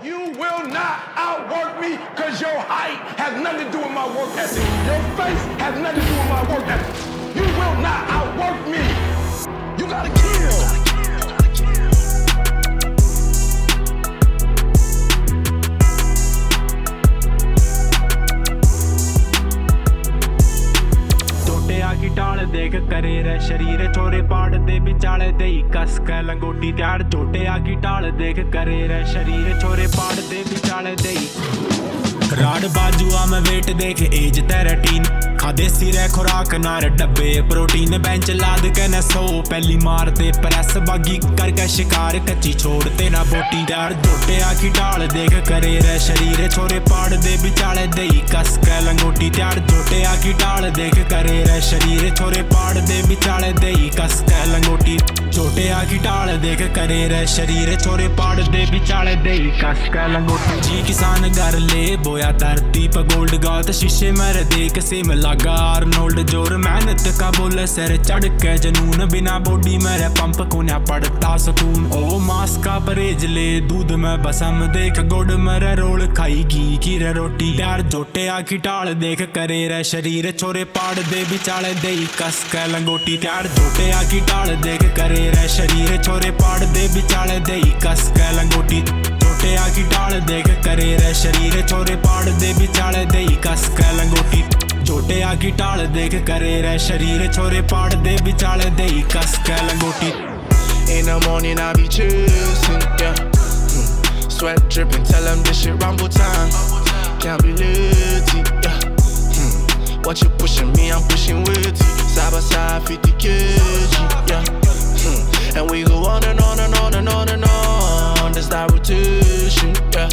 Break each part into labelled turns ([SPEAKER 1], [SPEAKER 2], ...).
[SPEAKER 1] You will not outwork me because your height has nothing to do with my work ethic. Your face has nothing to do with my work ethic. You will not outwork me. You gotta kill.
[SPEAKER 2] की टाल देख करे रे शरीर छोरे पाड़ दे बिचाले देई कस के लंगोटी त्यार झोटिया की टाल देख करे रे शरीर छोरे पाड़ दे बिचाले देई राड बाजुआ में वेट देख एज 13 खादे सिरे खुराक नार डब्बे प्रोटीन बेंच लाद के न 100 पहली मार दे प्रेस बागी करके शिकार कच्ची छोड़ते ना बोटी यार झोटिया की टाल देख करे रे शरीर छोरे पाड़ दे बिचाले देई कस के लंगोटी त्यार झोटिया की टाल देख करे रे शरीर छोरे पाड़ दे बिचाले देई कस के लंगोटी झोटिया की टाल देख करे रे शरीर छोरे पाड़ दे बिचाले देई कस के लंगोटी जी किसान घर ले बोया धरती पर गोल्ड गात शीशे मेरे देख से में लगा आर्नोल्ड जोर मेहनत का बोले सिर चढ़ के जनून बिना बॉडी मेरे पंप को ना पड़ता सुकून ओ मांस का परहेज ले दूध में बसम देख गुड़ मेरे रोल खाई घी की रे रोटी यार झोटिया की टाल देख करे रे शरीर छोरे पाड़ दे बिचाले देई कस के लंगोटी यार झोटिया की टाल देख करे रे शरीर छोरे पाड़ दे बिचाले देई कस के लंगोटी झोटिया की टाल देख करे रे शरीर छोरे पाड़ दे बिचाले देई कस के लंगोटी झोटिया की टाल देख करे रे शरीर छोरे पाड़ दे बिचाले देई कस के लंगोटी
[SPEAKER 3] In the morning I be chasing, yeah. Sweat dripping, tell them this shit rumble time. Can't be litty, yeah. What you pushing me, I'm pushing with you. Side by side, 50 kg, yeah. And we go on and on and on and on and on. There's that rotation, yeah.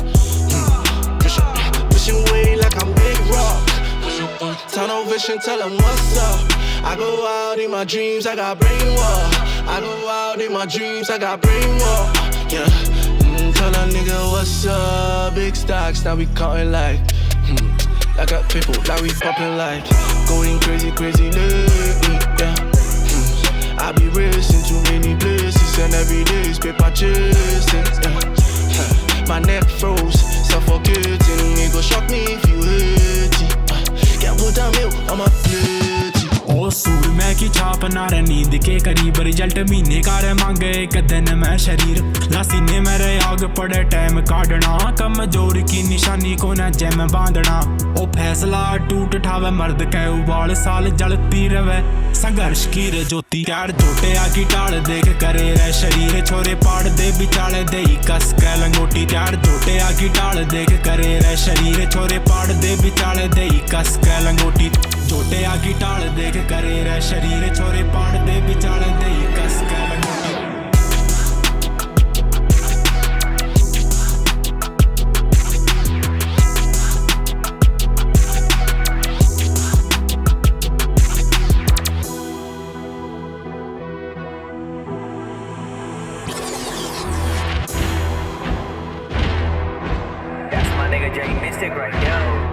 [SPEAKER 3] Pushing weight like I'm Big Rock. Tunnel vision, tell them what's up. I go out in my dreams, I got brainwash. I go out in my dreams, I got brainwash. Yeah, tell a nigga what's up. Big stocks, now we counting like I got people, now we popping like going crazy, crazy lately. Yeah, I be racing too many places and every day's paper chasing. Yeah. My neck froze, suffocating. It go shock me if you hate it. Can't put a milk on my plate.
[SPEAKER 2] ओ सूर मैं की छाप नारे नींद के करीब result महीने car मांगे एक दिन मैं शरीर लासीने मेरे आग पड़े टाइम काटना कमजोर की निशानी को न जैम बांधना ओ फैसला टूट ठावे मर्द के उबाल साल जलती रवे संघर्ष की रे ज्योति यार झोटिया की टाल देख करे रे शरीर छोरे पाड़ दे बिचाले देई कस के लंगोटी यार झोटिया की टाल देख करे रे शरीर छोरे पाड़ दे बिचाले देई कस के लंगोटी झोटिया की टाल देख करे रे शरीर छोरे पाड़ दे बिचाले देई कस के लंगोटी
[SPEAKER 4] That's my nigga J Mystic right now.